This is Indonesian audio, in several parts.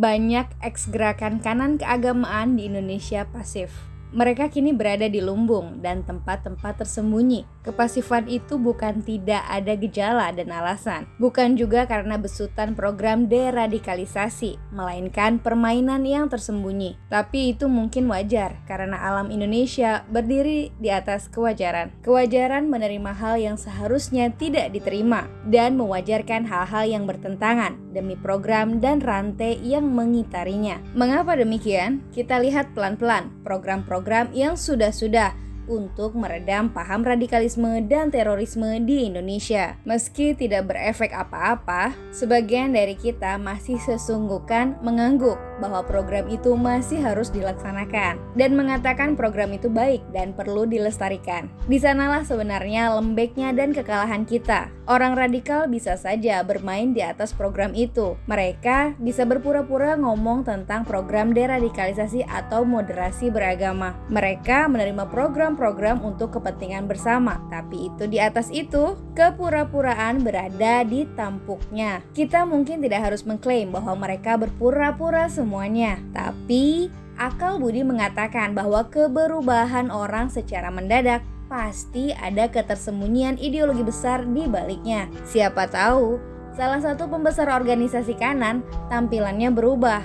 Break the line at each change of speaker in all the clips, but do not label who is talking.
Banyak ex-gerakan kanan keagamaan di Indonesia pasif. Mereka kini berada di lumbung dan tempat-tempat tersembunyi. Kepasifan itu bukan tidak ada gejala dan alasan. Bukan juga karena besutan program deradikalisasi, melainkan permainan yang tersembunyi. Tapi itu mungkin wajar karena alam Indonesia berdiri di atas kewajaran. Kewajaran menerima hal yang seharusnya tidak diterima dan mewajarkan hal-hal yang bertentangan demi program dan rantai yang mengitarinya. Mengapa demikian? Kita lihat pelan-pelan program-program yang sudah-sudah untuk meredam paham radikalisme dan terorisme di Indonesia. Meski tidak berefek apa-apa, sebagian dari kita masih sesungguhkan mengangguk bahwa program itu masih harus dilaksanakan dan mengatakan program itu baik dan perlu dilestarikan. Di sanalah sebenarnya lembeknya dan kekalahan kita. Orang radikal bisa saja bermain di atas program itu. Mereka bisa berpura-pura ngomong tentang program deradikalisasi atau moderasi beragama. Mereka menerima program untuk kepentingan bersama, tapi itu di atas itu, kepura-puraan berada di tampuknya. Kita mungkin tidak harus mengklaim bahwa mereka berpura-pura semuanya, tapi akal budi mengatakan bahwa keberubahan orang secara mendadak pasti ada ketersembunyian ideologi besar di baliknya. Siapa tahu, salah satu pembesar organisasi kanan tampilannya berubah.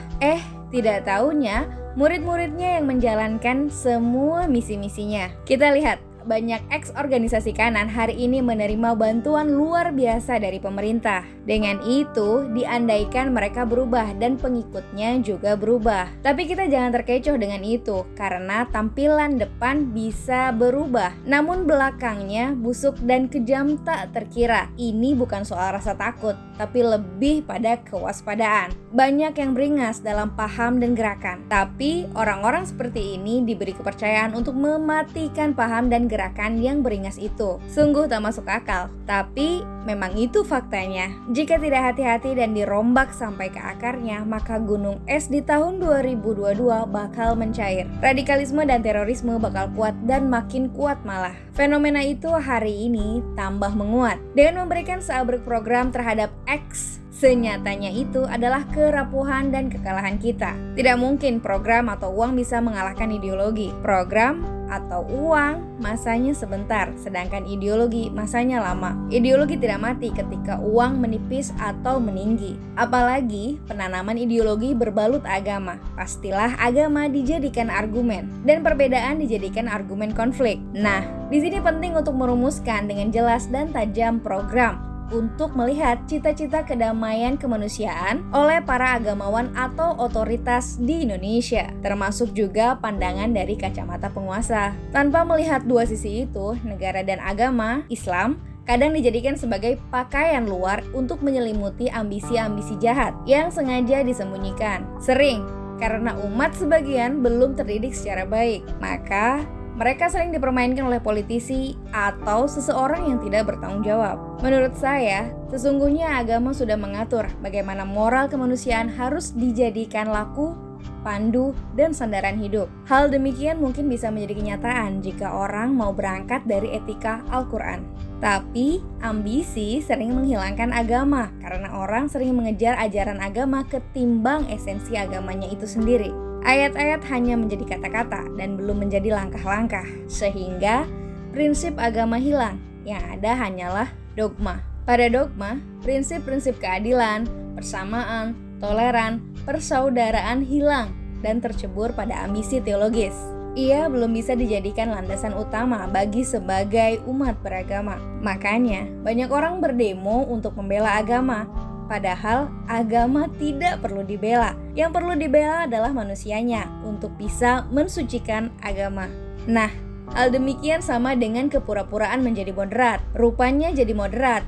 Tidak taunya murid-muridnya yang menjalankan semua misi-misinya. Kita lihat, banyak ex-organisasi kanan hari ini menerima bantuan luar biasa dari pemerintah. Dengan itu, diandaikan mereka berubah dan pengikutnya juga berubah. Tapi kita jangan terkecoh dengan itu, karena tampilan depan bisa berubah. Namun belakangnya busuk dan kejam tak terkira. Ini bukan soal rasa takut, tapi lebih pada kewaspadaan. Banyak yang beringas dalam paham dan gerakan. Tapi orang-orang seperti ini diberi kepercayaan untuk mematikan paham dan gerakan yang beringas itu. Sungguh tak masuk akal, tapi memang itu faktanya. Jika tidak hati-hati dan dirombak sampai ke akarnya, maka gunung es di tahun 2022 bakal mencair. Radikalisme dan terorisme bakal kuat dan makin kuat malah. Fenomena itu hari ini tambah menguat. Dengan memberikan seabrek program terhadap X, senyatanya itu adalah kerapuhan dan kekalahan kita. Tidak mungkin program atau uang bisa mengalahkan ideologi. Program atau uang masanya sebentar, sedangkan ideologi masanya lama. Ideologi tidak mati ketika uang menipis atau meninggi. Apalagi penanaman ideologi berbalut agama. Pastilah agama dijadikan argumen dan perbedaan dijadikan argumen konflik. Nah, di sini penting untuk merumuskan dengan jelas dan tajam program untuk melihat cita-cita kedamaian kemanusiaan oleh para agamawan atau otoritas di Indonesia, termasuk juga pandangan dari kacamata penguasa. Tanpa melihat dua sisi itu, negara dan agama Islam kadang dijadikan sebagai pakaian luar untuk menyelimuti ambisi-ambisi jahat yang sengaja disembunyikan. Sering karena umat sebagian belum terdidik secara baik, maka mereka sering dipermainkan oleh politisi atau seseorang yang tidak bertanggung jawab. Menurut saya, sesungguhnya agama sudah mengatur bagaimana moral kemanusiaan harus dijadikan laku, pandu, dan sandaran hidup. Hal demikian mungkin bisa menjadi kenyataan jika orang mau berangkat dari etika Al-Quran. Tapi, ambisi sering menghilangkan agama karena orang sering mengejar ajaran agama ketimbang esensi agamanya itu sendiri. Ayat-ayat hanya menjadi kata-kata dan belum menjadi langkah-langkah, sehingga prinsip agama hilang, yang ada hanyalah dogma. Pada dogma, prinsip-prinsip keadilan, persamaan, toleran, persaudaraan hilang dan tercebur pada ambisi teologis. Ia belum bisa dijadikan landasan utama bagi sebagai umat beragama. Makanya, banyak orang berdemo untuk membela agama. Padahal agama tidak perlu dibela. Yang perlu dibela adalah manusianya untuk bisa mensucikan agama. Nah, hal demikian sama dengan kepura-puraan menjadi moderat. Rupanya jadi moderat,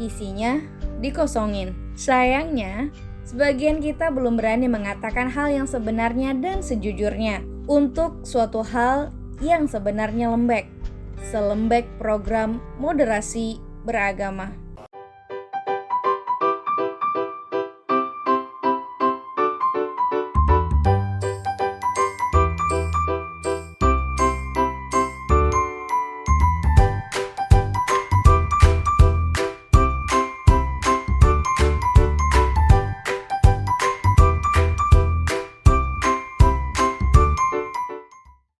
isinya dikosongin. Sayangnya, sebagian kita belum berani mengatakan hal yang sebenarnya dan sejujurnya untuk suatu hal yang sebenarnya lembek. Selembek program moderasi beragama.